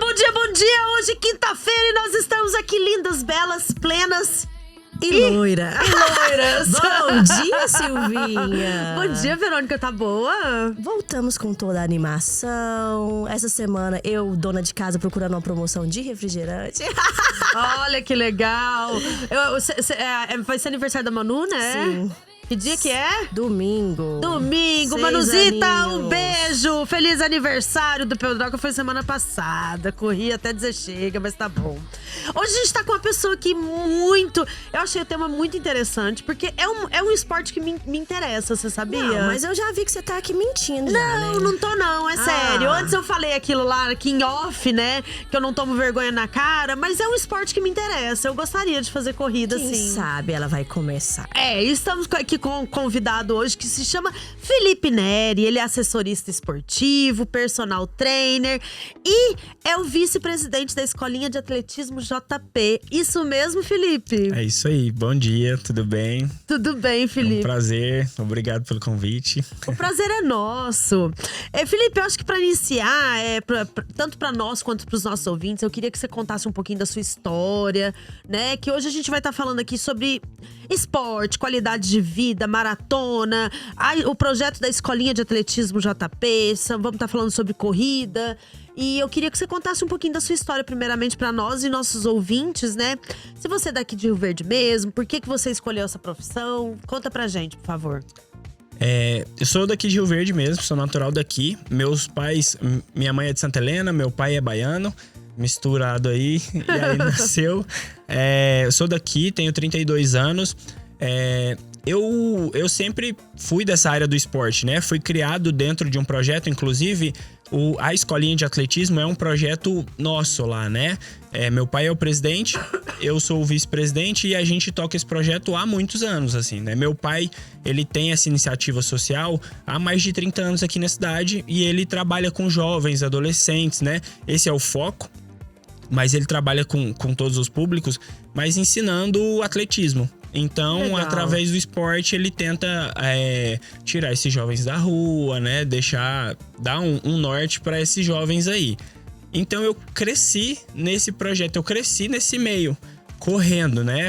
bom dia, bom dia! Hoje quinta-feira e nós estamos aqui lindas, belas, plenas e loira. loiras. Bom dia, Silvinha. Bom dia, Verônica, tá boa? Voltamos com toda a animação. Essa semana eu, dona de casa, procurando uma promoção de refrigerante. Olha que legal. Vai ser aniversário da Manu, né? Sim. Que dia que é? Domingo. Domingo, 6 Manuzita, aninhos. um beijo. Feliz aniversário do Pedroca, foi semana passada. Corri até dizer chega, mas tá bom. Hoje a gente tá com uma pessoa aqui eu achei o tema muito interessante, porque é um esporte que me interessa, você sabia? Não, mas eu já vi que você tá aqui mentindo. Não tô não, é sério. Antes eu falei aquilo lá, aqui em off, né? Que eu não tomo vergonha na cara, mas é um esporte que me interessa. Eu gostaria de fazer corrida, Quem assim. sabe ela vai começar. Estamos aqui com um convidado hoje que se chama Felipe Neri. Ele é assessorista esportivo, personal trainer e é o vice-presidente da Escolinha de Atletismo JP. Isso mesmo, Felipe? É isso aí. Bom dia, tudo bem? Tudo bem, Felipe? É um prazer. Obrigado pelo convite. O prazer é nosso. Felipe, eu acho que para iniciar, tanto para nós quanto para os nossos ouvintes, eu queria que você contasse um pouquinho da sua história, né? Que hoje a gente vai estar falando aqui sobre esporte, qualidade de vida, maratona, o projeto da Escolinha de Atletismo JP, vamos estar falando sobre corrida. E eu queria que você contasse um pouquinho da sua história, primeiramente, para nós e nossos ouvintes, né? Se você é daqui de Rio Verde mesmo, por que você escolheu essa profissão? Conta pra gente, por favor. Eu sou daqui de Rio Verde mesmo, sou natural daqui. Meus pais, minha mãe é de Santa Helena, meu pai é baiano, misturado aí, e aí nasceu. Eu sou daqui, tenho 32 anos. Eu sempre fui dessa área do esporte, né? Fui criado dentro de um projeto, inclusive a Escolinha de Atletismo é um projeto nosso lá, né? Meu pai é o presidente, eu sou o vice-presidente e a gente toca esse projeto há muitos anos, assim, né? Meu pai, ele tem essa iniciativa social há mais de 30 anos aqui na cidade e ele trabalha com jovens, adolescentes, né? Esse é o foco, mas ele trabalha com todos os públicos, mas ensinando o atletismo. Então, legal. Através do esporte, ele tenta tirar esses jovens da rua, né? Dar um norte para esses jovens aí. Então, eu cresci nesse projeto, eu cresci nesse meio, correndo, né?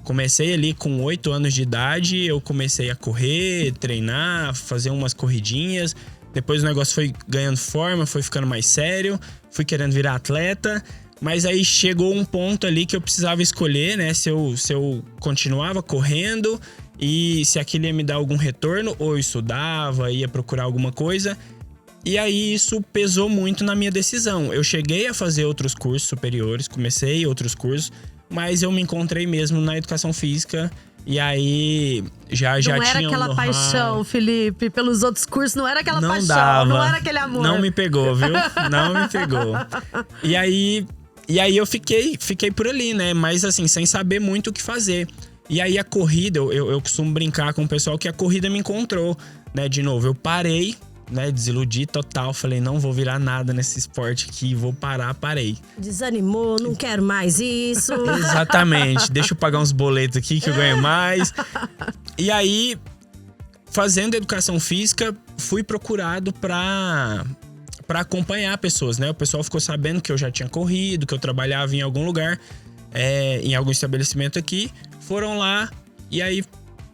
Comecei ali com 8 anos de idade, eu comecei a correr, treinar, fazer umas corridinhas. Depois o negócio foi ganhando forma, foi ficando mais sério, fui querendo virar atleta. Mas aí chegou um ponto ali que eu precisava escolher, né? Se eu continuava correndo e se aquilo ia me dar algum retorno, ou eu estudava, ia procurar alguma coisa. E aí isso pesou muito na minha decisão. Eu cheguei a fazer outros cursos superiores, comecei outros cursos, mas eu me encontrei mesmo na educação física. E aí já tinha Não era aquela paixão, Felipe, pelos outros cursos, não era aquela paixão, dava. Não era aquele amor. Não me pegou, viu? Não me pegou. E aí eu fiquei por ali, né? Mas assim, sem saber muito o que fazer. E aí a corrida, eu costumo brincar com o pessoal que a corrida me encontrou, né? De novo, eu parei, né? Desiludi total. Falei, não vou virar nada nesse esporte aqui, vou parar, parei. Desanimou, não quero mais isso. Exatamente. Deixa eu pagar uns boletos aqui que eu ganho mais. E aí, fazendo educação física, fui procurado para acompanhar pessoas, né? O pessoal ficou sabendo que eu já tinha corrido, que eu trabalhava em algum lugar, em algum estabelecimento aqui. Foram lá e aí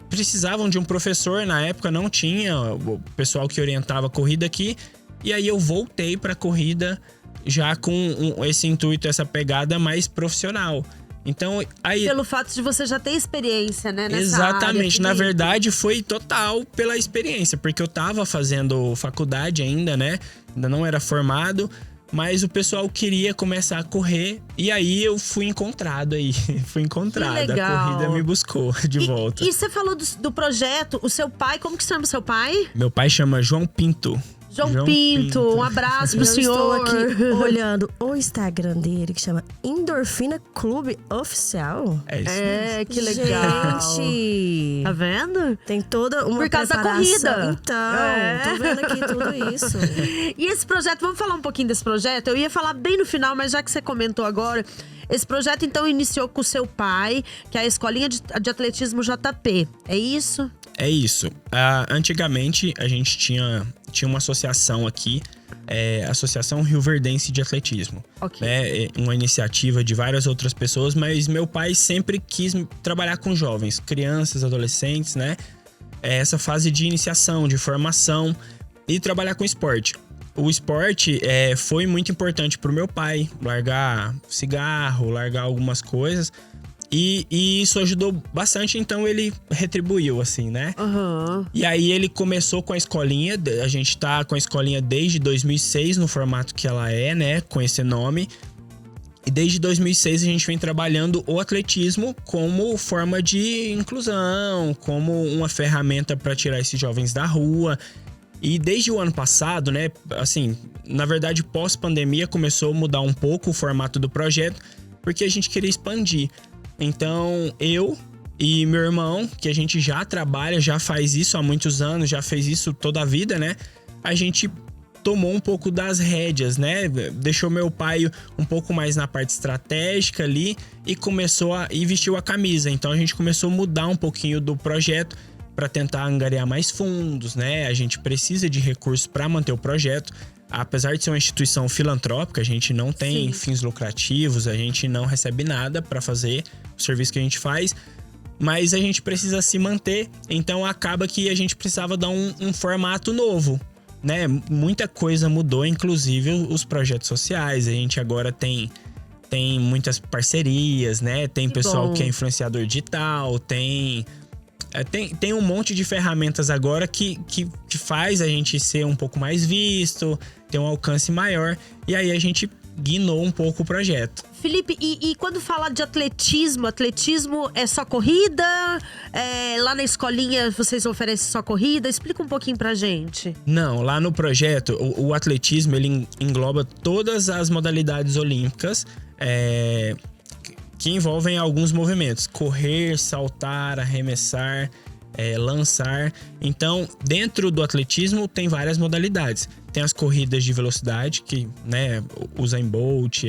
precisavam de um professor. Na época não tinha o pessoal que orientava a corrida aqui. E aí eu voltei para a corrida já com esse intuito, essa pegada mais profissional. Então, aí... Pelo fato de você já ter experiência, né? Nessa Exatamente. área, Na verdade, foi total pela experiência. Porque eu tava fazendo faculdade ainda, né? Ainda não era formado. Mas o pessoal queria começar a correr. E aí, eu fui encontrado aí. Fui encontrado. Que legal. A corrida me buscou de volta. E você falou do projeto, o seu pai, como que se chama o seu pai? Meu pai chama João Pinto. João Pinto, um abraço pro Eu senhor. estou aqui olhando o Instagram dele, que chama Endorfina Clube Oficial. É isso mesmo. Que legal. Gente, Tá vendo? tem toda uma Por causa da preparação. corrida. Então, tô vendo aqui tudo isso. E esse projeto, vamos falar um pouquinho desse projeto? Eu ia falar bem no final, mas já que você comentou agora, esse projeto então iniciou com o seu pai, que é a Escolinha de Atletismo JP, é isso? É isso. Antigamente, a gente tinha uma associação aqui Associação Rioverdense de Atletismo. Ok. É uma iniciativa de várias outras pessoas, mas meu pai sempre quis trabalhar com jovens, crianças, adolescentes, né? Essa fase de iniciação, de formação e trabalhar com esporte. O esporte foi muito importante pro meu pai, largar cigarro, largar algumas coisas. E isso ajudou bastante, então ele retribuiu, assim, né? Uhum. E aí ele começou com a escolinha, a gente tá com a escolinha desde 2006, no formato que ela né? Com esse nome. E desde 2006 a gente vem trabalhando o atletismo como forma de inclusão, como uma ferramenta para tirar esses jovens da rua. E desde o ano passado, né? Assim, na verdade, pós-pandemia começou a mudar um pouco o formato do projeto, porque a gente queria expandir. Então, eu e meu irmão, que a gente já trabalha, já faz isso há muitos anos, já fez isso toda a vida, né? A gente tomou um pouco das rédeas, né? Deixou meu pai um pouco mais na parte estratégica ali e vestiu a camisa. Então, a gente começou a mudar um pouquinho do projeto para tentar angariar mais fundos, né? A gente precisa de recursos para manter o projeto. Apesar de ser uma instituição filantrópica, a gente não tem fins lucrativos, a gente não recebe nada para fazer o serviço que a gente faz, mas a gente precisa se manter, então acaba que a gente precisava dar um formato novo, né? Muita coisa mudou, inclusive os projetos sociais. A gente agora tem muitas parcerias, né? Tem pessoal que é influenciador digital, tem um monte de ferramentas agora que faz a gente ser um pouco mais visto, ter um alcance maior. E aí a gente guinou um pouco o projeto. Felipe, e quando fala de atletismo é só corrida? Lá na escolinha vocês oferecem só corrida? Explica um pouquinho pra gente. Não, lá no projeto, o atletismo ele engloba todas as modalidades olímpicas, que envolvem alguns movimentos: correr, saltar, arremessar, lançar. Então, dentro do atletismo tem várias modalidades. Tem as corridas de velocidade, que, né, o Usain Bolt,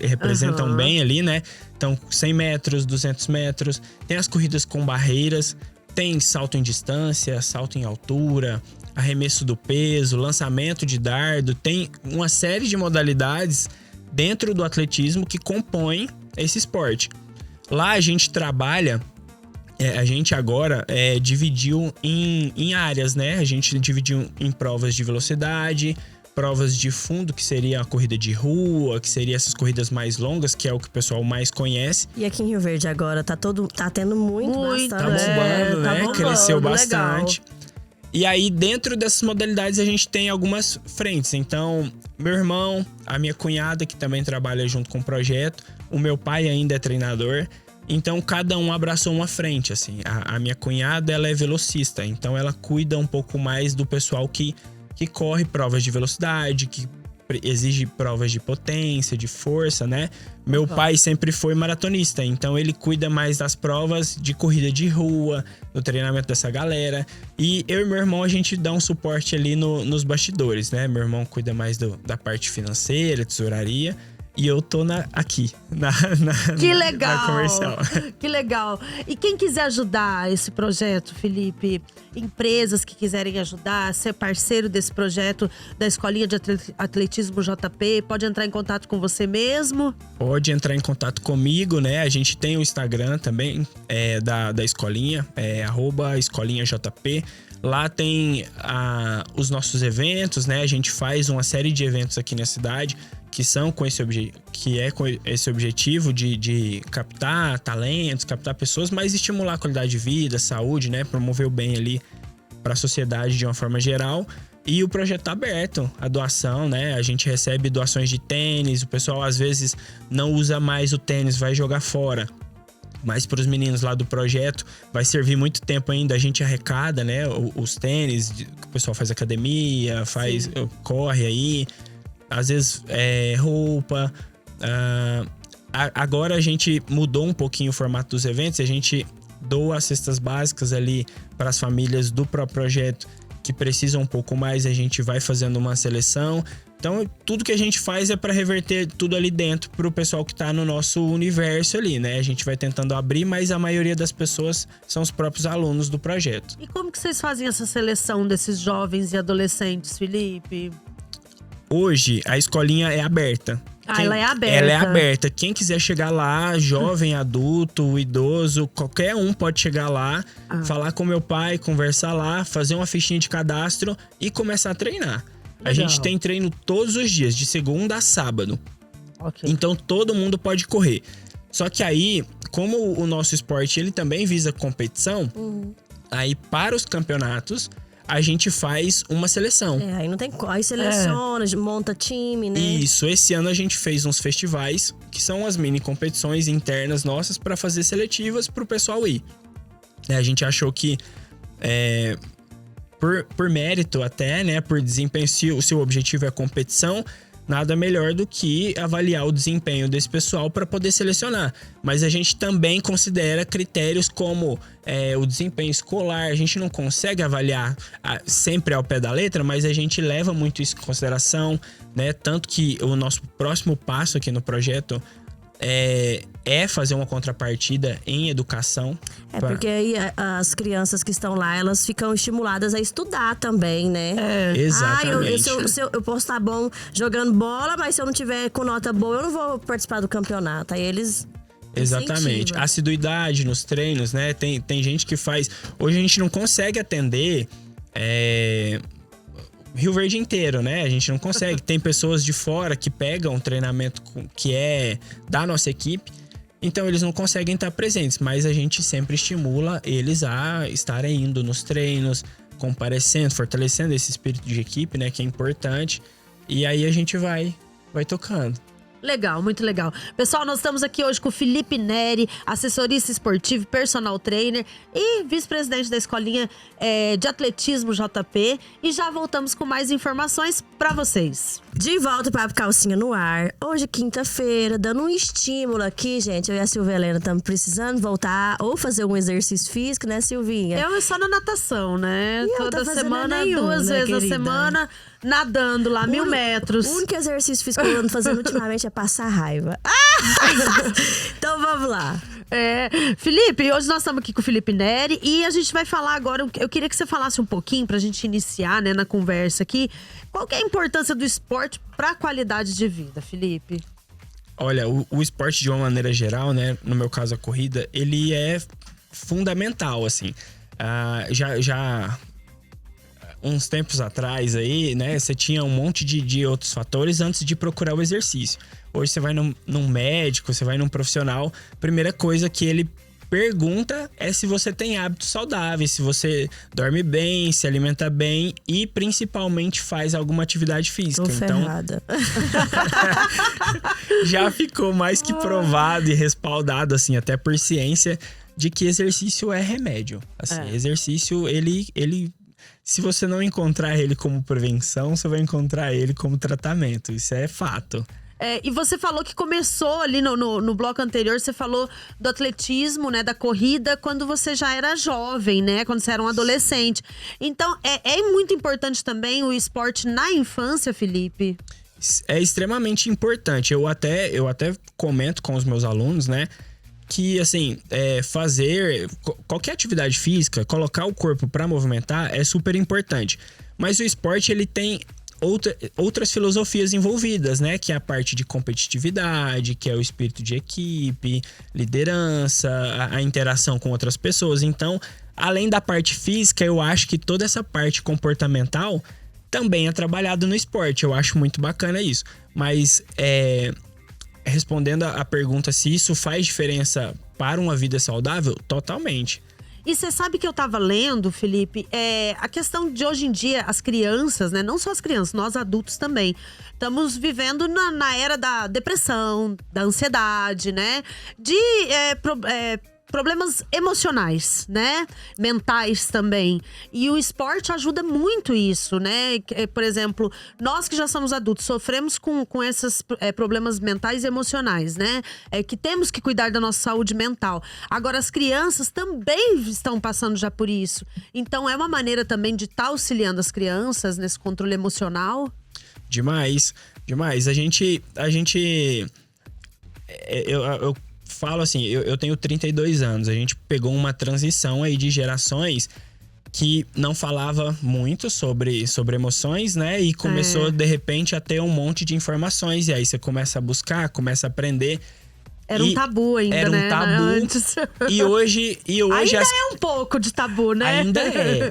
representam bem ali, né? Então, 100 metros, 200 metros. Tem as corridas com barreiras, tem salto em distância, salto em altura, arremesso do peso, lançamento de dardo. Tem uma série de modalidades dentro do atletismo que compõem esse esporte. Lá a gente trabalha, a gente agora dividiu em áreas, né? A gente dividiu em provas de velocidade, provas de fundo, que seria a corrida de rua, que seria essas corridas mais longas, que é o que o pessoal mais conhece. E aqui em Rio Verde agora tá tendo muito bastante. Tá bombando, né? bombando, Cresceu bastante. Legal. E aí, dentro dessas modalidades, a gente tem algumas frentes. Então, meu irmão, a minha cunhada, que também trabalha junto com o projeto, o meu pai ainda é treinador. Então, cada um abraçou uma frente, assim. A minha cunhada, ela é velocista. Então, ela cuida um pouco mais do pessoal que corre provas de velocidade, que exige provas de potência, de força, né? Meu pai sempre foi maratonista. Então, ele cuida mais das provas de corrida de rua, do treinamento dessa galera. E eu e meu irmão, a gente dá um suporte ali nos bastidores, né? Meu irmão cuida mais da parte financeira, tesouraria. E eu tô aqui, Que legal! na comercial. Que legal! E quem quiser ajudar esse projeto, Felipe, empresas que quiserem ajudar, ser parceiro desse projeto da Escolinha de Atletismo JP, pode entrar em contato com você mesmo? Pode entrar em contato comigo, né? A gente tem o Instagram também, da escolinha, @escolinhajp. Lá tem os nossos eventos, né? A gente faz uma série de eventos aqui na cidade que são com esse objetivo de captar talentos, captar pessoas, mas estimular a qualidade de vida, saúde, né? Promover o bem ali para a sociedade de uma forma geral. E o projeto tá aberto, a doação, né? A gente recebe doações de tênis, o pessoal às vezes não usa mais o tênis, vai jogar fora. Mas para os meninos lá do projeto vai servir muito tempo ainda. A gente arrecada, né? Os tênis, que o pessoal faz academia, corre aí. Às vezes roupa. Agora a gente mudou um pouquinho o formato dos eventos. A gente doa as cestas básicas ali para as famílias do próprio projeto que precisam um pouco mais. A gente vai fazendo uma seleção. Então, tudo que a gente faz é para reverter tudo ali dentro pro pessoal que tá no nosso universo ali, né? A gente vai tentando abrir, mas a maioria das pessoas são os próprios alunos do projeto. E como que vocês fazem essa seleção desses jovens e adolescentes, Felipe? hoje a escolinha é aberta. Ela é aberta. Ela é aberta. Quem quiser chegar lá, jovem, adulto, idoso, qualquer um pode chegar lá, falar com meu pai, conversar lá, fazer uma fichinha de cadastro e começar a treinar. A gente tem treino todos os dias, de segunda a sábado. Okay. Então todo mundo pode correr. Só que aí, como o nosso esporte ele também visa competição, aí para os campeonatos a gente faz uma seleção. Aí não tem. Aí seleciona, monta time, né? Isso, esse ano a gente fez uns festivais, que são as mini competições internas nossas para fazer seletivas pro pessoal ir. A gente achou que por mérito até, né, por desempenho, se o seu objetivo é competição, nada melhor do que avaliar o desempenho desse pessoal para poder selecionar. Mas a gente também considera critérios como o desempenho escolar. A gente não consegue avaliar sempre ao pé da letra, mas a gente leva muito isso em consideração, né? Tanto que o nosso próximo passo aqui no projeto é fazer uma contrapartida em educação. Porque aí as crianças que estão lá, elas ficam estimuladas a estudar também, né? Exatamente. Eu posso estar bom jogando bola, mas se eu não tiver com nota boa, eu não vou participar do campeonato. Aí eles... Exatamente. incentivam. Assiduidade nos treinos, né? Tem gente que faz... Hoje a gente não consegue atender... Rio Verde inteiro, né? A gente não consegue. Tem pessoas de fora que pegam um treinamento que é da nossa equipe, então eles não conseguem estar presentes, mas a gente sempre estimula eles a estarem indo nos treinos, comparecendo, fortalecendo esse espírito de equipe, né? Que é importante. E aí a gente vai tocando. Legal, muito legal. Pessoal, nós estamos aqui hoje com o Felipe Neri, assessorista esportivo, personal trainer e vice-presidente da escolinha de atletismo JP. E já voltamos com mais informações para vocês. De volta para Calcinha no Ar. Hoje, quinta-feira, dando um estímulo aqui, gente. Eu e a Silvia Helena estamos precisando voltar ou fazer um exercício físico, né, Silvinha? Eu só na natação, né? E toda tá semana, nenhum, 2 né, vezes a querida? semana, nadando lá, 1000 metros. O único exercício físico que eu ando fazendo ultimamente é passar raiva. Então vamos lá. Felipe, hoje nós estamos aqui com o Felipe Neri e a gente vai falar agora. Eu queria que você falasse um pouquinho pra gente iniciar, né, na conversa aqui. Qual que é a importância do esporte pra qualidade de vida, Felipe? Olha, o esporte de uma maneira geral, né? No meu caso a corrida, ele é fundamental, assim. Já uns tempos atrás aí, né? Você tinha um monte de outros fatores antes de procurar o exercício. Hoje você vai num médico, você vai num profissional. Primeira coisa que ele pergunta é se você tem hábitos saudáveis, se você dorme bem, se alimenta bem e principalmente faz alguma atividade física. Tô ferrada. Já ficou mais que provado e respaldado, assim, até por ciência, de que exercício é remédio. Assim, exercício, ele se você não encontrar ele como prevenção, você vai encontrar ele como tratamento. Isso é fato. E você falou que começou ali no bloco anterior, você falou do atletismo, né, da corrida, quando você já era jovem, né, quando você era um adolescente. Então, é muito importante também o esporte na infância, Felipe? É extremamente importante. Eu até comento com os meus alunos, né, que, assim, fazer qualquer atividade física, colocar o corpo para movimentar é super importante. Mas o esporte, ele tem outras filosofias envolvidas, né? Que é a parte de competitividade, que é o espírito de equipe, liderança, a interação com outras pessoas. Então, além da parte física, eu acho que toda essa parte comportamental também é trabalhada no esporte. Eu acho muito bacana isso. Mas, respondendo a pergunta se isso faz diferença para uma vida saudável, totalmente. E você sabe que eu tava lendo, Felipe, a questão de hoje em dia, as crianças, né? Não só as crianças, nós adultos também. Estamos vivendo na era da depressão, da ansiedade, né? De problemas emocionais, né? Mentais também. E o esporte ajuda muito isso, né? Por exemplo, nós que já somos adultos, sofremos com esses problemas mentais e emocionais, né? Que temos que cuidar da nossa saúde mental. Agora, as crianças também estão passando já por isso. Então, é uma maneira também de estar auxiliando as crianças nesse controle emocional? Demais, demais. Eu falo assim, eu tenho 32 anos. A gente pegou uma transição aí de gerações que não falava muito sobre emoções, né? E começou, de repente, a ter um monte de informações. E aí você começa a buscar, começa a aprender. Era um tabu ainda, era né? Um tabu. Antes. E hoje ainda é um pouco de tabu, né?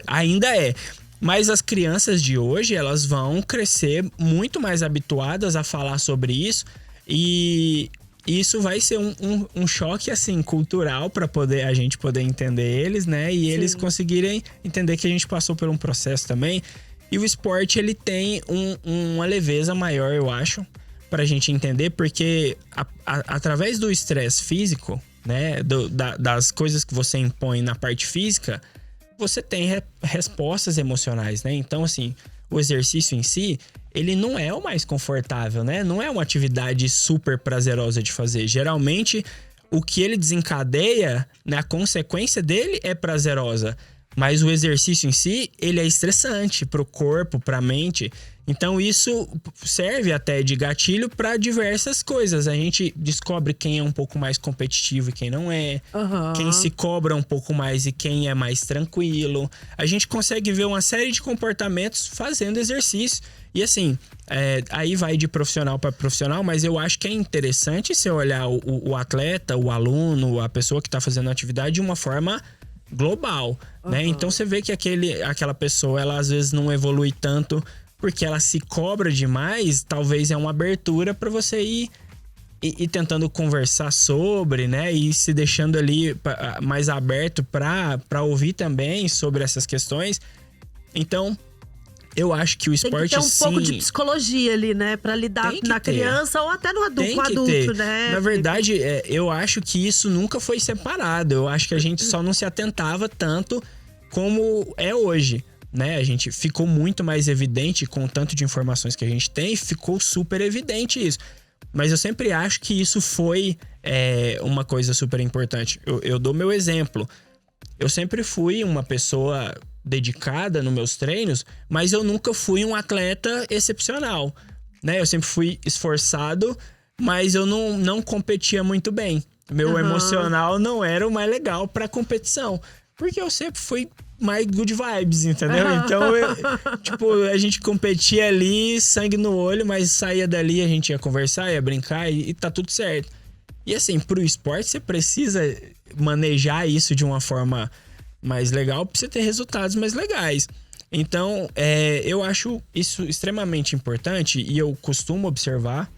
Ainda é. Mas as crianças de hoje, elas vão crescer muito mais habituadas a falar sobre isso. E isso vai ser um choque, assim, cultural para a gente poder entender eles, né? E eles conseguirem entender que a gente passou por um processo também. E o esporte, ele tem uma leveza maior, eu acho, pra gente entender. Porque através do estresse físico, né? Das coisas que você impõe na parte física, você tem respostas emocionais, né? Então, assim, o exercício em si, ele não é o mais confortável, né? Não é uma atividade super prazerosa de fazer. Geralmente, o que ele desencadeia, né, a consequência dele é prazerosa. Mas o exercício em si, ele é estressante pro corpo, pra mente. Então, isso serve até de gatilho para diversas coisas. A gente descobre quem é um pouco mais competitivo e quem não é. Quem se cobra um pouco mais e quem é mais tranquilo. A gente consegue ver uma série de comportamentos fazendo exercício. E assim, aí vai de profissional para profissional, mas eu acho que é interessante você olhar o atleta, o aluno, a pessoa que está fazendo a atividade de uma forma global, né? Então você vê que aquela pessoa, ela às vezes não evolui tanto porque ela se cobra demais. Talvez é uma abertura para você ir tentando conversar sobre, né? E se deixando ali mais aberto para ouvir também sobre essas questões. Então, eu acho que o esporte, tem que ter um pouco de psicologia ali, né? Pra lidar na criança ou até no adulto, com o adulto, né? Na verdade, eu acho que isso nunca foi separado. Eu acho que a gente só não se atentava tanto como é hoje, né? A gente ficou muito mais evidente com o tanto de informações que a gente tem. Ficou super evidente isso. Mas eu sempre acho que isso foi uma coisa super importante. Eu dou meu exemplo. Eu sempre fui uma pessoa dedicada nos meus treinos, mas eu nunca fui um atleta excepcional, né? Eu sempre fui esforçado, mas eu não competia muito bem. Meu emocional não era o mais legal pra competição, porque eu sempre fui mais good vibes, entendeu? Então, a gente competia ali, sangue no olho, mas saía dali, a gente ia conversar, ia brincar e tá tudo certo. E assim, pro esporte, você precisa manejar isso de uma forma mais legal pra você ter resultados mais legais. Então, eu acho isso extremamente importante e eu costumo observar,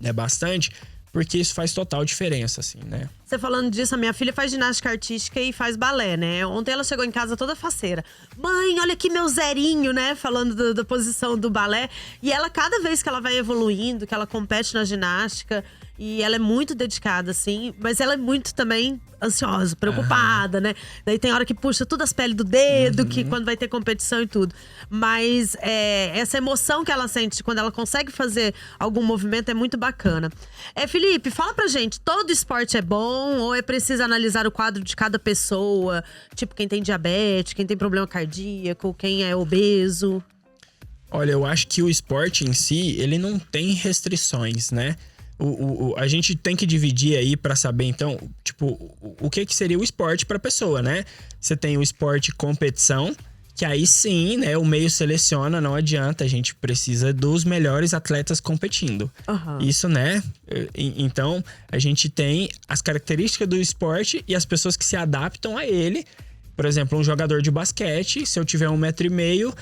né, bastante, porque isso faz total diferença, assim, né? Você falando disso, a minha filha faz ginástica artística e faz balé, né? Ontem ela chegou em casa toda faceira. Mãe, olha aqui meu zerinho, né? Falando da posição do balé. E ela, cada vez que ela vai evoluindo, que ela compete na ginástica, e ela é muito dedicada, assim, mas ela é muito também ansiosa, preocupada, né? Daí tem hora que puxa tudo as peles do dedo, que quando vai ter competição e tudo. Mas essa emoção que ela sente quando ela consegue fazer algum movimento é muito bacana. Felipe, fala pra gente, todo esporte é bom ou é preciso analisar o quadro de cada pessoa? Tipo, quem tem diabetes, quem tem problema cardíaco, quem é obeso? Olha, eu acho que o esporte em si, ele não tem restrições, né? A gente tem que dividir aí pra saber, então, tipo, o que seria o esporte pra pessoa, né? Você tem o esporte competição, que aí sim, né, o meio seleciona, não adianta, a gente precisa dos melhores atletas competindo. Isso, né? Então, a gente tem as características do esporte e as pessoas que se adaptam a ele. Por exemplo, um jogador de basquete, se eu tiver 1,5 m,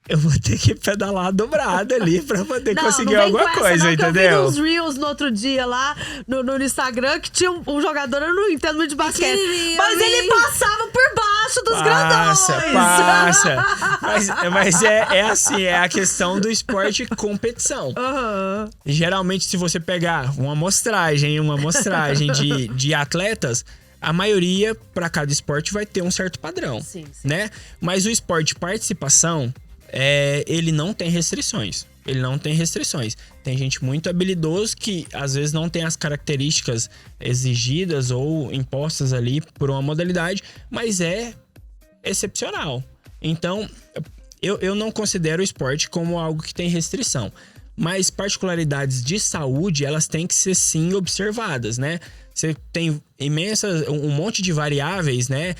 eu vou ter que pedalar dobrado ali pra poder conseguir alguma coisa, entendeu? Eu vi uns reels no outro dia lá no Instagram que tinha um jogador, eu não entendo muito de basquete, mas ele passava por baixo dos grandões. Passa. Mas é assim, é a questão do esporte competição. Geralmente, se você pegar uma amostragem de atletas, a maioria para cada esporte vai ter um certo padrão, né? Mas o esporte participação, ele não tem restrições. Tem gente muito habilidoso que às vezes não tem as características exigidas ou impostas ali por uma modalidade, mas é excepcional. Então, eu não considero o esporte como algo que tem restrição. Mas particularidades de saúde, elas têm que ser sim observadas, né? Você tem um monte de variáveis, né?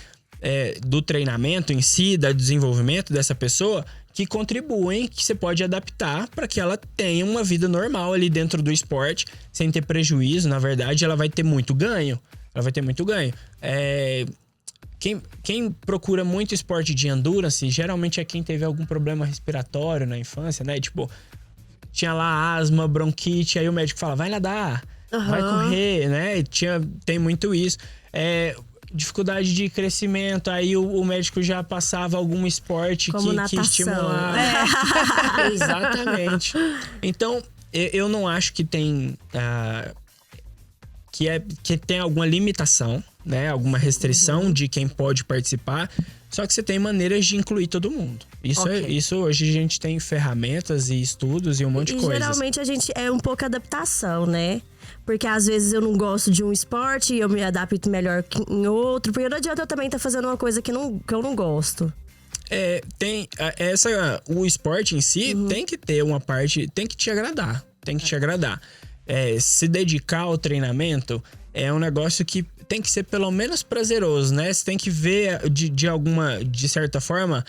do treinamento em si, do desenvolvimento dessa pessoa, que contribuem, que você pode adaptar para que ela tenha uma vida normal ali dentro do esporte, sem ter prejuízo. Na verdade, ela vai ter muito ganho. Quem procura muito esporte de endurance, geralmente é quem teve algum problema respiratório na infância, né? Tipo, tinha lá asma, bronquite, aí o médico fala, vai nadar, vai correr, né? Tem muito isso. Dificuldade de crescimento, aí o médico já passava algum esporte que estimulava. Exatamente. Então, eu não acho que tem que tem alguma limitação, né? Alguma restrição de quem pode participar. Só que você tem maneiras de incluir todo mundo. Isso hoje a gente tem ferramentas e estudos e um monte de coisas. Geralmente a gente é um pouco adaptação, né? Porque às vezes eu não gosto de um esporte e eu me adapto melhor que em outro. Porque não adianta eu também estar fazendo uma coisa que eu não gosto. O esporte em si tem que ter uma parte, tem que te agradar. Se dedicar ao treinamento é um negócio que tem que ser pelo menos prazeroso, né? Você tem que ver de certa forma,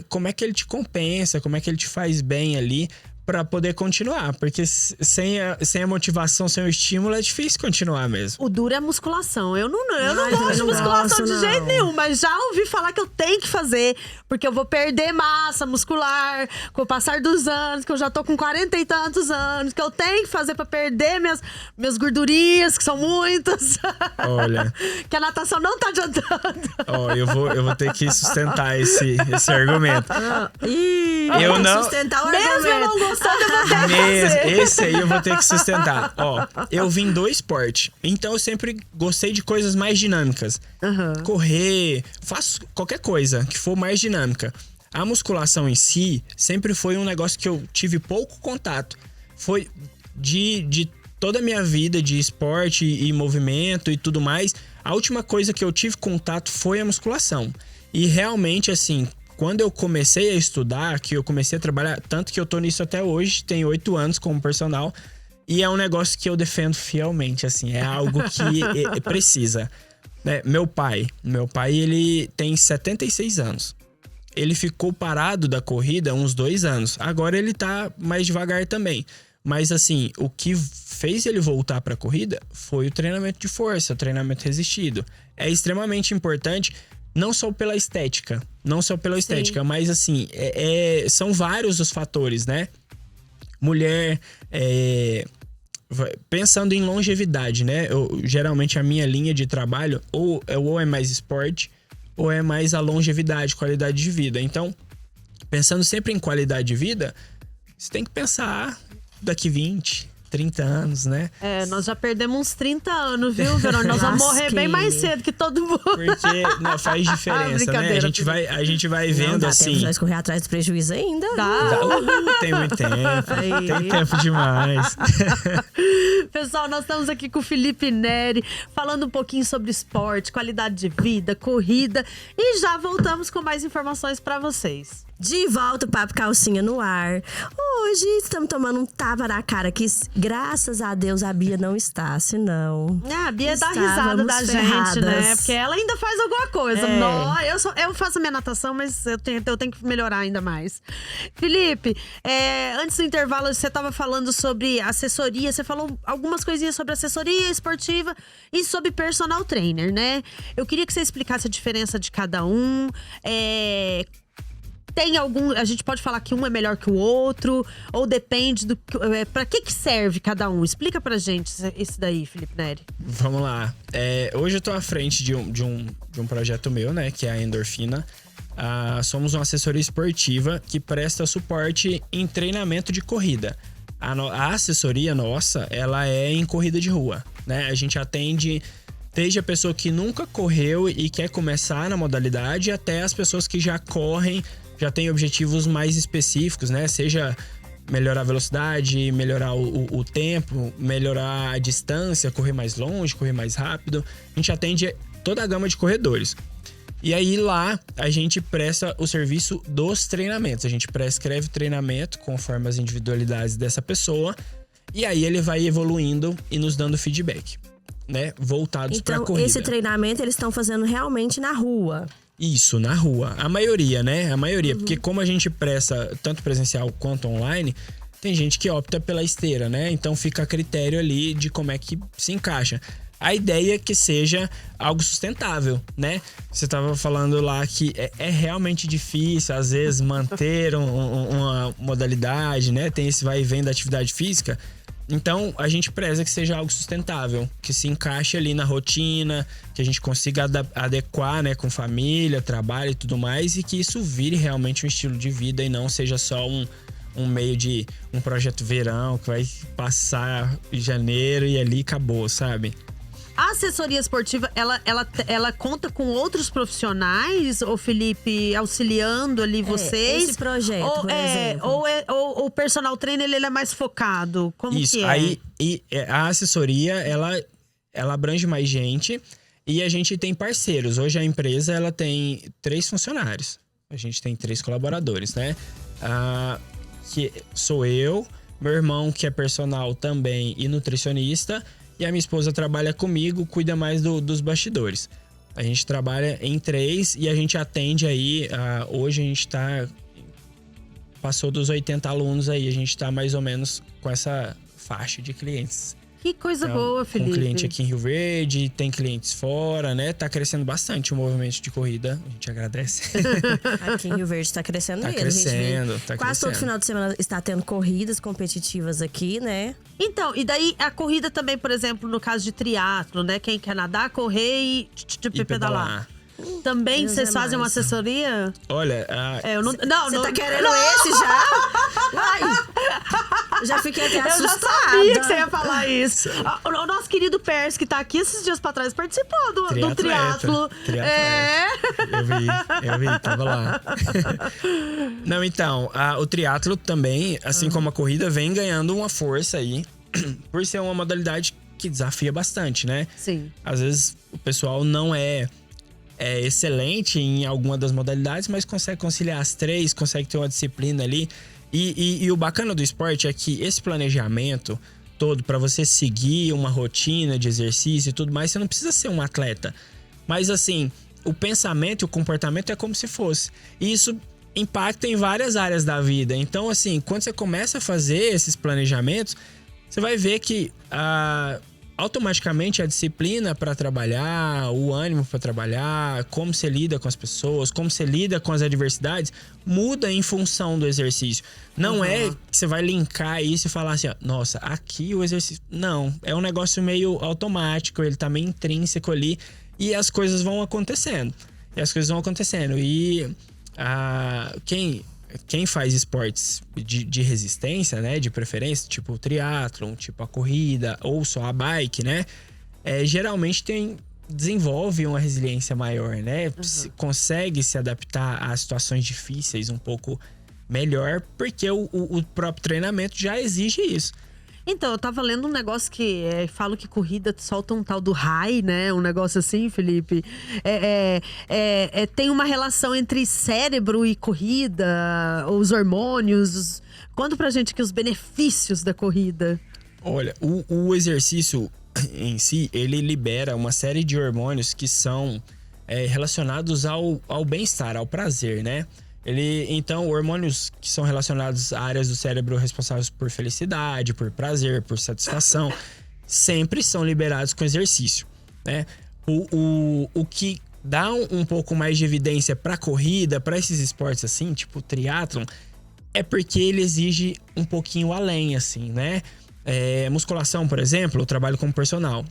como é que ele te compensa, como é que ele te faz bem ali pra poder continuar. Porque sem a motivação, sem o estímulo, é difícil continuar mesmo. O duro é a musculação. Eu não gosto de musculação de jeito nenhum, mas já ouvi falar que eu tenho que fazer, porque eu vou perder massa muscular com o passar dos anos, que eu já tô com 40 e tantos anos, que eu tenho que fazer pra perder minhas gordurinhas, que são muitas. Olha. Que a natação não tá adiantando. Eu vou ter que sustentar esse argumento. Eu não sustentar o argumento. Mesmo eu não gostando, eu vou ter que fazer. Esse aí eu vou ter que sustentar. Eu vim do esporte, então eu sempre gostei de coisas mais dinâmicas. Correr, faço qualquer coisa que for mais dinâmica. A musculação em si sempre foi um negócio que eu tive pouco contato. Foi de toda a minha vida de esporte e movimento e tudo mais. A última coisa que eu tive contato foi a musculação. E realmente, assim, quando eu comecei a estudar, que eu comecei a trabalhar, tanto que eu tô nisso até hoje, tenho 8 anos como personal, e é um negócio que eu defendo fielmente, assim, é algo que precisa. Né? Meu pai, ele tem 76 anos. Ele ficou parado da corrida uns 2 anos. Agora ele tá mais devagar também. Mas assim, o que fez ele voltar pra corrida foi o treinamento de força, o treinamento resistido. É extremamente importante, não só pela estética, mas assim, são vários os fatores, né? Mulher, pensando em longevidade, né? Geralmente a minha linha de trabalho ou é mais esporte ou é mais a longevidade, qualidade de vida. Então, pensando sempre em qualidade de vida, você tem que pensar daqui 20, 30 anos, né? Nós já perdemos uns 30 anos, viu, Verônica? Nós vamos morrer bem mais cedo que todo mundo. Porque faz diferença, né? A gente vai vendo, não, dá assim... tempo de nós correr atrás do prejuízo ainda. Tem muito tempo. Tem tempo demais. Pessoal, nós estamos aqui com o Felipe Neri, falando um pouquinho sobre esporte, qualidade de vida, corrida. E já voltamos com mais informações pra vocês. De volta o Papo Calcinha no ar. Hoje estamos tomando um tapa na cara que, graças a Deus, a Bia não está, senão... A Bia dá risada da gente, né? Porque ela ainda faz alguma coisa. Não, eu faço a minha natação, mas eu tenho que melhorar ainda mais. Felipe, antes do intervalo, você estava falando sobre assessoria. Você falou algumas coisinhas sobre assessoria esportiva e sobre personal trainer, né? Eu queria que você explicasse a diferença de cada um. Tem algum... A gente pode falar que um é melhor que o outro? Ou depende do... Pra que serve cada um? Explica pra gente isso daí, Felipe Neri. Vamos lá. Hoje eu tô à frente de um projeto meu, né? Que é a Endorfina. Somos uma assessoria esportiva que presta suporte em treinamento de corrida. A assessoria nossa, ela é em corrida de rua, né? A gente atende... Desde a pessoa que nunca correu e quer começar na modalidade, até as pessoas que já correm, já têm objetivos mais específicos, né? Seja melhorar a velocidade, melhorar o tempo, melhorar a distância, correr mais longe, correr mais rápido. A gente atende toda a gama de corredores. E aí lá a gente presta o serviço dos treinamentos. A gente prescreve treinamento conforme as individualidades dessa pessoa. E aí ele vai evoluindo e nos dando feedback. né, voltados para Então, corrida. esse treinamento eles estão fazendo realmente na rua. Isso, na rua. A maioria, né? A maioria. Porque como a gente presta tanto presencial quanto online, tem gente que opta pela esteira, né? Então fica a critério ali de como é que se encaixa. A ideia é que seja algo sustentável, né? Você estava falando lá que é realmente difícil, às vezes, manter uma modalidade, né? Tem esse vai e vem da atividade física. Então, a gente preza que seja algo sustentável, que se encaixe ali na rotina, que a gente consiga adequar, né, com família, trabalho e tudo mais, e que isso vire realmente um estilo de vida e não seja só um meio de um projeto verão que vai passar em janeiro e ali acabou, sabe? A assessoria esportiva, ela conta com outros profissionais, ô Felipe, auxiliando ali vocês? Esse projeto, ou, por exemplo. Ou o personal trainer, ele é mais focado? Como Isso, que é? aí a assessoria, ela abrange mais gente e a gente tem parceiros. Hoje a empresa, ela tem 3 funcionários. A gente tem 3 colaboradores, né? Que sou eu, meu irmão, que é personal também e nutricionista, e a minha esposa trabalha comigo, cuida mais dos bastidores. A gente trabalha em 3 e a gente atende aí, hoje a gente passou dos 80 alunos aí, a gente tá mais ou menos com essa faixa de clientes. Que coisa Então, boa, Felipe. Com cliente aqui em Rio Verde, tem clientes fora, né? Tá crescendo bastante o movimento de corrida. A gente agradece. Aqui em Rio Verde tá crescendo Tá mesmo. crescendo, tá Quase crescendo. todo final de semana está tendo corridas competitivas aqui, né? Então, e daí a corrida também, por exemplo, no caso de triatlo, né? Quem quer nadar, correr e E pedalar. Também Deus vocês é fazem uma mais. assessoria? Olha, Eu não. Você não, tá querendo esse já? Ai, já fiquei até Eu já assustada. sabia que você ia falar isso. O nosso querido Pers, que tá aqui esses dias pra trás, participou do triatlo. Eu vi, tava lá. Não, então, o triatlo também, assim como a corrida, vem ganhando uma força aí, por ser uma modalidade que desafia bastante, né? Sim. Às vezes o pessoal não é excelente em alguma das modalidades, mas consegue conciliar as 3, consegue ter uma disciplina ali. E o bacana do esporte é que esse planejamento todo, para você seguir uma rotina de exercício e tudo mais, você não precisa ser um atleta. Mas assim, o pensamento e o comportamento é como se fosse. E isso impacta em várias áreas da vida. Então, assim, quando você começa a fazer esses planejamentos, você vai ver que automaticamente a disciplina para trabalhar, o ânimo para trabalhar, como você lida com as pessoas, como você lida com as adversidades, muda em função do exercício. Não é que você vai linkar isso e falar assim, ó, nossa, aqui o exercício... Não, é um negócio meio automático, ele tá meio intrínseco ali e as coisas vão acontecendo. E quem faz esportes de resistência, né, de preferência, tipo o triatlon, tipo a corrida ou só a bike, né, geralmente desenvolve uma resiliência maior, né, consegue se adaptar a situações difíceis um pouco melhor, porque o próprio treinamento já exige isso. Então, eu tava lendo um negócio que falo que corrida solta um tal do high, né? Um negócio assim, Felipe. Tem uma relação entre cérebro e corrida, os hormônios. Conta pra gente aqui os benefícios da corrida. Olha, o exercício em si, ele libera uma série de hormônios que são relacionados ao bem-estar, ao prazer, né? Então, hormônios que são relacionados a áreas do cérebro responsáveis por felicidade, por prazer, por satisfação, sempre são liberados com exercício, né? O que dá um pouco mais de evidência para corrida, para esses esportes assim, tipo o triatlon, é porque ele exige um pouquinho além, assim, né? Musculação, por exemplo, eu trabalho como personal.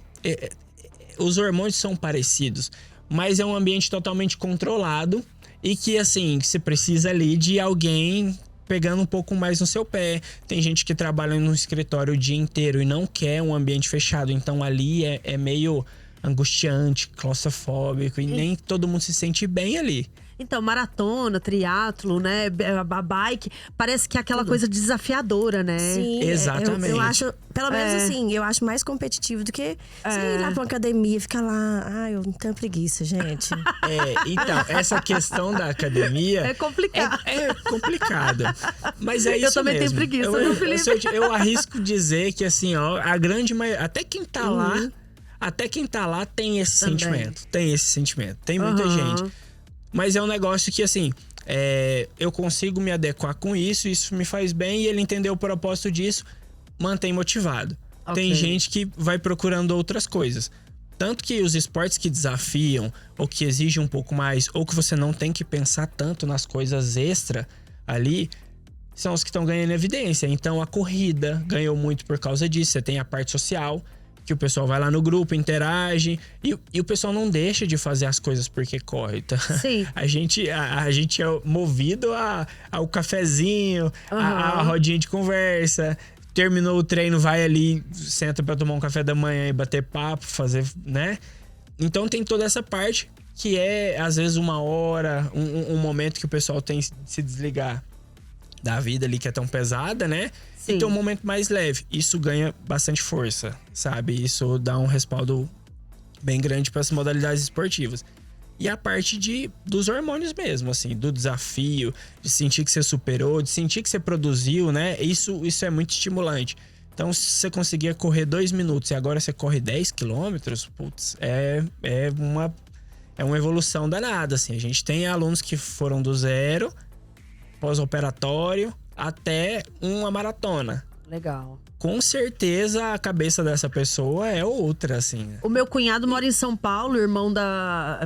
Os hormônios são parecidos, mas é um ambiente totalmente controlado e que, assim, você precisa ali de alguém pegando um pouco mais no seu pé. Tem gente que trabalha no escritório o dia inteiro e não quer um ambiente fechado, então ali é meio angustiante, claustrofóbico e nem todo mundo se sente bem ali. Então, maratona, triatlo, né? A bike, parece que é aquela coisa desafiadora, né? Sim, exatamente. Eu acho, pelo menos assim, eu acho mais competitivo do que você ir lá pra uma academia e ficar lá. Ai, eu não tenho preguiça, gente. Então, essa questão da academia É complicado. É complicada. Mas é isso mesmo. Eu também tenho preguiça, viu, Felipe? Eu arrisco dizer que, assim, ó, a grande maioria, até quem tá lá, Até quem tá lá tem esse Também. sentimento. Tem esse sentimento. Tem muita gente. Mas é um negócio que, assim, eu consigo me adequar com isso me faz bem, e ele entender o propósito disso, mantém motivado. Tem gente que vai procurando outras coisas. Tanto que os esportes que desafiam, ou que exigem um pouco mais, ou que você não tem que pensar tanto nas coisas extra ali, são os que estão ganhando evidência. Então a corrida ganhou muito por causa disso. Você tem a parte social, que o pessoal vai lá no grupo, interage, e o pessoal não deixa de fazer as coisas porque corre, tá? Sim. A gente é movido ao cafezinho, a rodinha de conversa. Terminou o treino, vai ali, senta pra tomar um café da manhã e bater papo, fazer, né? Então tem toda essa parte que é, às vezes, uma hora, um momento que o pessoal tem de se desligar da vida ali, que é tão pesada, né? Sim. E tem um momento mais leve. Isso ganha bastante força, sabe? Isso dá um respaldo bem grande para as modalidades esportivas. E a parte dos hormônios mesmo, assim, do desafio, de sentir que você superou, de sentir que você produziu, né? Isso é muito estimulante. Então, se você conseguia correr 2 minutos e agora você corre 10 quilômetros, putz, é uma evolução danada, assim. A gente tem alunos que foram do zero, pós-operatório, até uma maratona. Legal. Com certeza a cabeça dessa pessoa é outra, assim. O meu cunhado mora em São Paulo,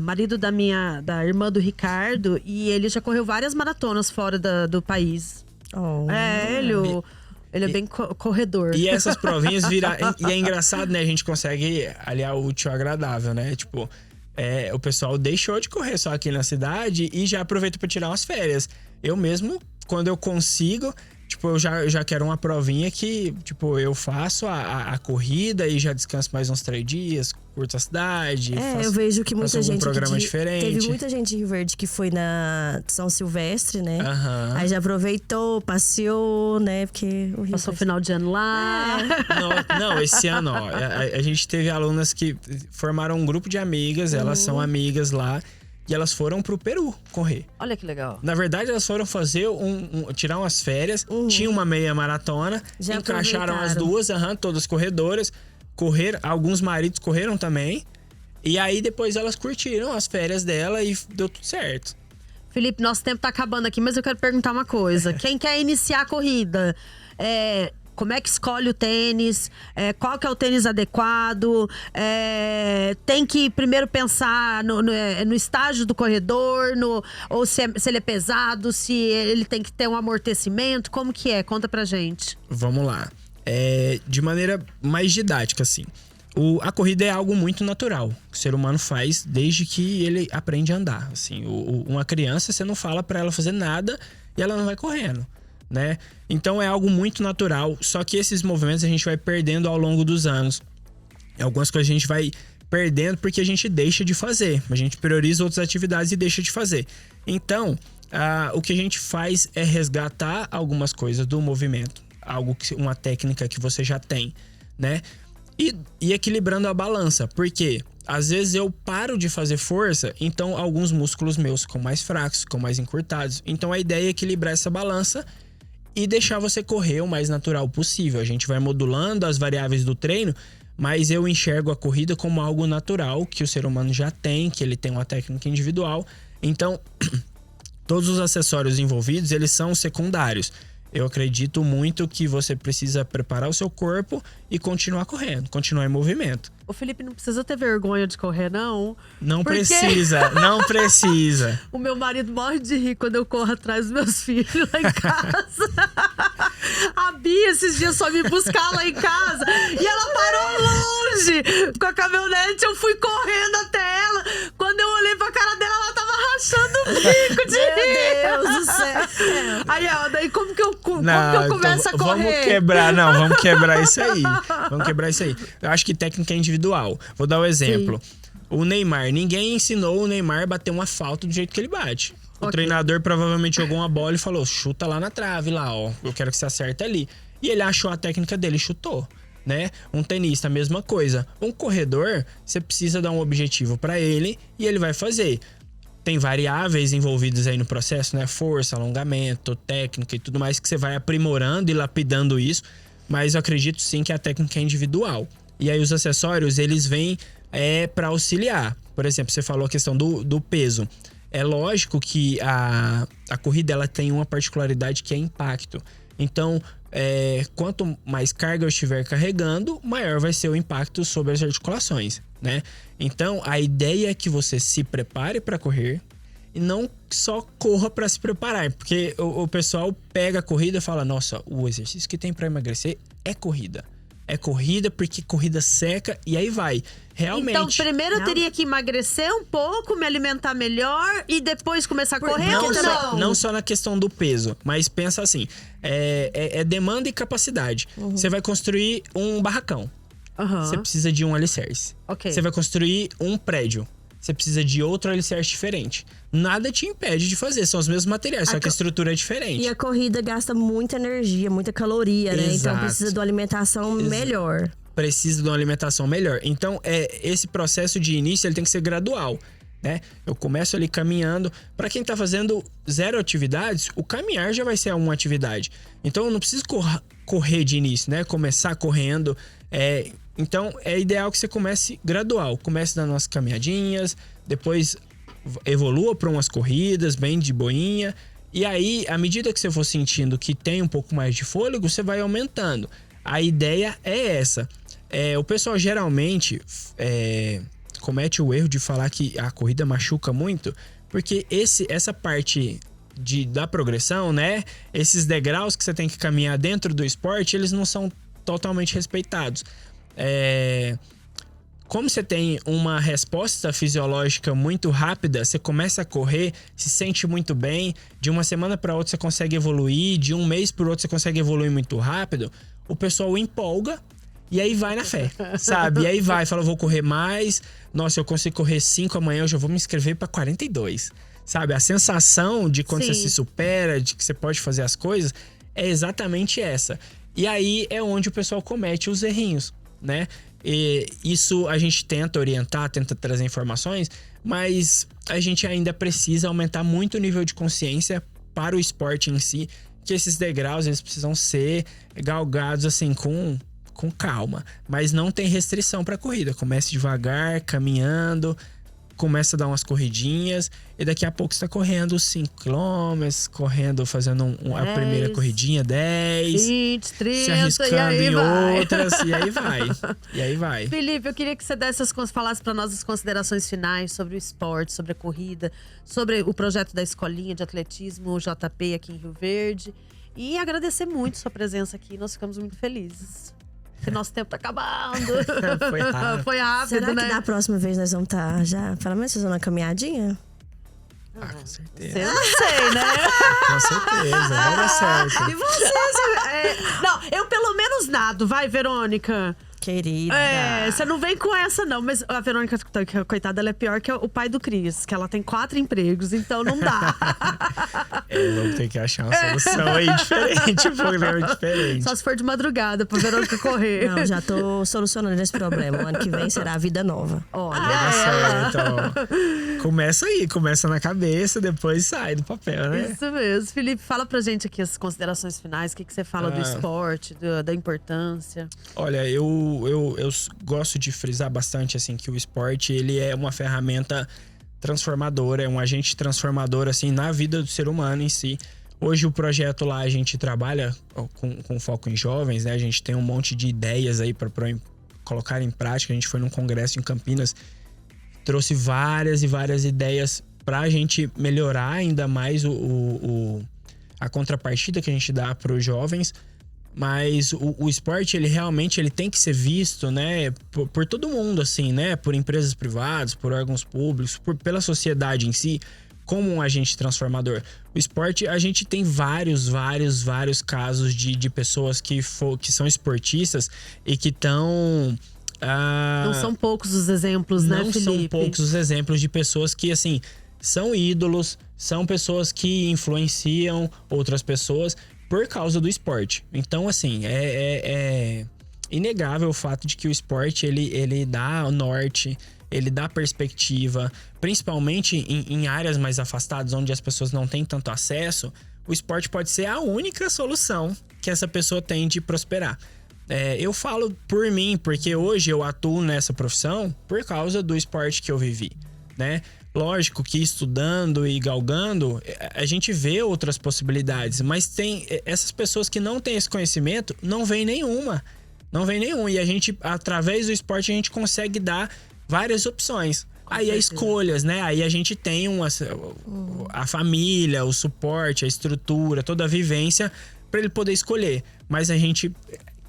marido da irmã do Ricardo, e ele já correu várias maratonas fora do país. Ele é bem corredor. E essas provinhas e é engraçado, né? A gente consegue aliar o útil ao agradável, né? Tipo, o pessoal deixou de correr só aqui na cidade e já aproveita para tirar umas férias. Eu mesmo, quando eu consigo, tipo, eu já quero uma provinha que, tipo, eu faço a corrida e já descanso mais uns 3 dias, curto a cidade. Eu vejo que muita gente programa diferente. Teve muita gente em Rio Verde que foi na São Silvestre, né? Aham. Aí já aproveitou, passeou, né? Porque o Rio Passou o final de ano lá. Não, esse ano, ó, a gente teve alunas que formaram um grupo de amigas, elas são amigas lá. E elas foram pro Peru correr. Olha que legal. Na verdade, elas foram fazer tirar umas férias. Tinha uma meia maratona. Já encaixaram as duas, todas corredoras. Alguns maridos correram também. E aí, depois elas curtiram as férias dela e deu tudo certo. Felipe, nosso tempo tá acabando aqui, mas eu quero perguntar uma coisa. Quem quer iniciar a corrida, como é que escolhe o tênis? Qual que é o tênis adequado? Tem que primeiro pensar no estágio do corredor, ou se ele é pesado, se ele tem que ter um amortecimento. Como que é? Conta pra gente. Vamos lá. De maneira mais didática, assim. A corrida é algo muito natural. Que o ser humano faz desde que ele aprende a andar. Assim, uma criança, você não fala pra ela fazer nada e ela não vai correndo, né? Então é algo muito natural, só que esses movimentos a gente vai perdendo ao longo dos anos. Algumas coisas a gente vai perdendo porque a gente deixa de fazer. A gente prioriza outras atividades e deixa de fazer. Então, o que a gente faz é resgatar algumas coisas do movimento. Uma técnica que você já tem, né? E equilibrando a balança. Porque às vezes eu paro de fazer força, então alguns músculos meus ficam mais fracos, ficam mais encurtados. Então a ideia é equilibrar essa balança e deixar você correr o mais natural possível. A gente vai modulando as variáveis do treino, mas eu enxergo a corrida como algo natural, que o ser humano já tem, que ele tem uma técnica individual. Então, todos os acessórios envolvidos, eles são secundários. Eu acredito muito que você precisa preparar o seu corpo e continuar correndo, continuar em movimento. O Felipe não precisa ter vergonha de correr, não. Não precisa, não precisa. O meu marido morre de rir quando eu corro atrás dos meus filhos lá em casa. A Bia esses dias foi me buscar lá em casa e ela parou longe com a caminhonete. Eu fui correndo até ela. Quando eu olhei pra cara dela, ela tava rachando o bico de rir. Meu Deus do céu. Aí, daí como que eu começo a correr? Vamos quebrar isso aí. Vamos quebrar isso aí. Eu acho que técnica é individual. Vou dar um exemplo. Sim. O Neymar, ninguém ensinou o Neymar a bater uma falta do jeito que ele bate. O treinador provavelmente jogou uma bola e falou: chuta lá na trave, lá, ó. Eu quero que você acerte ali. E ele achou a técnica dele e chutou, né? Um tenista, a mesma coisa. Um corredor, você precisa dar um objetivo pra ele e ele vai fazer. Tem variáveis envolvidas aí no processo, né? Força, alongamento, técnica e tudo mais, que você vai aprimorando e lapidando isso. Mas eu acredito sim que a técnica é individual. E aí os acessórios, eles vêm para auxiliar. Por exemplo, você falou a questão do peso. É lógico que a corrida ela tem uma particularidade que é impacto. Então, quanto mais carga eu estiver carregando, maior vai ser o impacto sobre as articulações, né? Então, a ideia é que você se prepare para correr e não só corra para se preparar. Porque o pessoal pega a corrida e fala, nossa, o exercício que tem para emagrecer é corrida. É corrida porque corrida seca e aí vai. Realmente. Então, primeiro eu teria que emagrecer um pouco, me alimentar melhor e depois começar a correr? Não só na questão do peso, mas pensa assim: é demanda e capacidade. Você vai construir um barracão. Você precisa de um alicerce. Você vai construir um prédio. Você precisa de outro alicerce diferente. Nada te impede de fazer, são os mesmos materiais, só que a estrutura é diferente. E a corrida gasta muita energia, muita caloria, né? Então precisa de uma alimentação melhor. Precisa de uma alimentação melhor. Então, esse processo de início ele tem que ser gradual, né? Eu começo ali caminhando. Para quem tá fazendo 0 atividades, o caminhar já vai ser uma atividade. Então, eu não preciso correr de início, né? Começar correndo. Então, é ideal que você comece gradual. Comece dando umas caminhadinhas, depois evolua para umas corridas, bem de boinha. E aí, à medida que você for sentindo que tem um pouco mais de fôlego, você vai aumentando. A ideia é essa. O pessoal geralmente comete o erro de falar que a corrida machuca muito, porque essa parte da progressão, né? Esses degraus que você tem que caminhar dentro do esporte, eles não são totalmente respeitados. Como você tem uma resposta fisiológica muito rápida, você começa a correr, se sente muito bem, de uma semana para outra você consegue evoluir, de um mês para outro você consegue evoluir muito rápido, o pessoal empolga e aí vai na fé, sabe? E aí vai, fala, vou correr mais, nossa, eu consigo correr 5 amanhã, eu já vou me inscrever para 42, sabe? A sensação de quando você se supera, de que você pode fazer as coisas, é exatamente essa. E aí é onde o pessoal comete os errinhos, né? E isso a gente tenta orientar, tenta trazer informações, mas a gente ainda precisa aumentar muito o nível de consciência para o esporte em si, que esses degraus eles precisam ser galgados assim com calma, mas não tem restrição para corrida. Comece devagar, caminhando, começa a dar umas corridinhas e daqui a pouco você tá correndo 5 km, correndo, fazendo a primeira corridinha, 10, 20, 30, se arriscando em outras, e aí vai. Felipe, eu queria que você falasse para nós as considerações finais sobre o esporte, sobre a corrida, sobre o projeto da Escolinha de Atletismo, o JP aqui em Rio Verde. E agradecer muito sua presença aqui, nós ficamos muito felizes. Porque nosso tempo tá acabando. Foi rápido, Será né? que da próxima vez nós vamos estar já, pelo menos, fazendo uma caminhadinha? Com certeza. Eu não sei, né? Com certeza, vai dar certo. E você? Não, eu pelo menos nado, vai, Verônica. Querida. Você não vem com essa, não. Mas a Verônica, coitada, ela é pior que o pai do Cris, que ela tem 4 empregos, então não dá. Vamos ter que achar uma solução aí diferente, um problema diferente. Só se for de madrugada pra Verônica correr. Não, já tô solucionando esse problema. O ano que vem será a vida nova. Olha Certo, ó. Começa aí, começa na cabeça, depois sai do papel, né? Isso mesmo. Felipe, fala pra gente aqui as considerações finais. O que você fala do esporte, da importância? Olha, eu gosto de frisar bastante assim que o esporte ele é uma ferramenta transformadora, é um agente transformador assim na vida do ser humano em si. Hoje o projeto lá a gente trabalha com foco em jovens, né? A gente tem um monte de ideias aí para colocar em prática. A gente foi num congresso em Campinas, trouxe várias e várias ideias para a gente melhorar ainda mais a contrapartida que a gente dá para os jovens. Mas o esporte, ele realmente tem que ser visto, né, por todo mundo, assim, né? Por empresas privadas, por órgãos públicos, pela sociedade em si, como um agente transformador. O esporte, a gente tem vários casos de pessoas que são esportistas e que estão... não são poucos os exemplos, né, Felipe? Não são poucos os exemplos de pessoas que, assim, são ídolos, são pessoas que influenciam outras pessoas por causa do esporte. Então, assim, é inegável o fato de que o esporte, ele dá norte, ele dá perspectiva, principalmente em áreas mais afastadas, onde as pessoas não têm tanto acesso, o esporte pode ser a única solução que essa pessoa tem de prosperar. Eu falo por mim, porque hoje eu atuo nessa profissão por causa do esporte que eu vivi, né? Lógico que estudando e galgando, a gente vê outras possibilidades, mas tem essas pessoas que não têm esse conhecimento, não vem nenhuma. Não vem nenhum. E a gente, através do esporte, a gente consegue dar várias opções. Aí é escolhas, né? Aí a gente tem a família, o suporte, a estrutura, toda a vivência para ele poder escolher. Mas a gente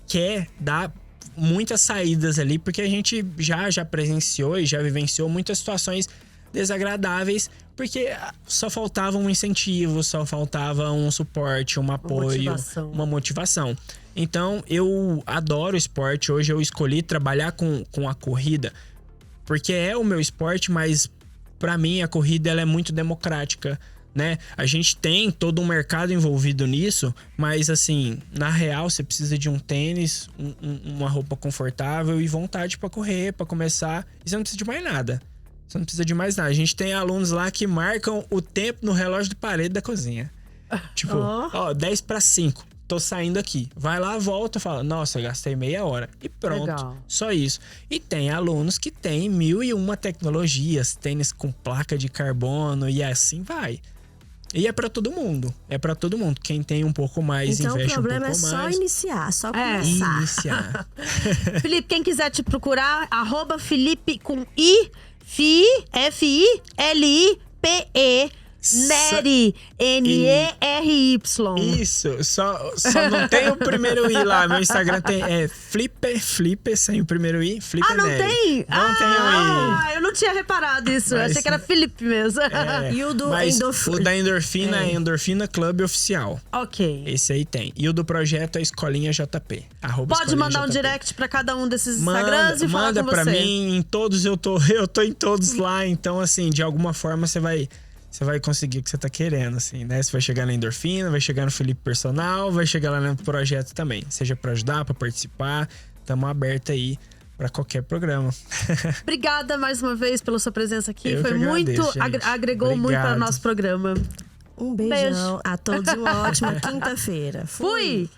quer dar muitas saídas ali, porque a gente já presenciou e já vivenciou muitas situações desagradáveis, porque só faltava um incentivo, só faltava um suporte, um apoio, uma motivação. Então, eu adoro esporte. Hoje eu escolhi trabalhar com a corrida, porque é o meu esporte, mas para mim a corrida ela é muito democrática, né? A gente tem todo um mercado envolvido nisso, mas assim, na real você precisa de um tênis, uma roupa confortável e vontade para correr, para começar, e você não precisa de mais nada. Você não precisa de mais nada. A gente tem alunos lá que marcam o tempo no relógio de parede da cozinha. Tipo, 10:05. Tô saindo aqui. Vai lá, volta, fala, nossa, eu gastei meia hora. E pronto. Legal. Só isso. E tem alunos que têm 1001 tecnologias, tênis com placa de carbono e assim vai. E é pra todo mundo. É pra todo mundo. Quem tem um pouco mais, então, investe um pouco mais. Então o problema é só iniciar, só começar. Iniciar. Felipe, quem quiser te procurar, @Felipe com I, F-I-L-I-P-E. Neri, N-E-R-Y. Isso, só não tem o primeiro I lá. Meu Instagram tem Flipper, sem o primeiro I, Flipper não Neri. Tem? Não tem o I. Eu não tinha reparado isso, eu achei que era Felipe mesmo. E o do O da Endorfina é Endorfina Club Oficial. Ok. Esse aí tem. E o do projeto é Escolinha JP. Pode mandar um direct pra cada um desses Instagrams e falar com você. Manda pra mim, em todos eu tô em todos lá. Então, assim, de alguma forma você vai conseguir o que você tá querendo, assim, né? Você vai chegar na Endorfina, vai chegar no Felipe Personal, vai chegar lá no projeto também. Seja pra ajudar, pra participar, estamos abertos aí pra qualquer programa. Obrigada mais uma vez pela sua presença aqui. Eu Foi que agradeço, muito, agregou Obrigado. muito para o nosso programa. Um beijão a todos e uma ótima quinta-feira. Fui!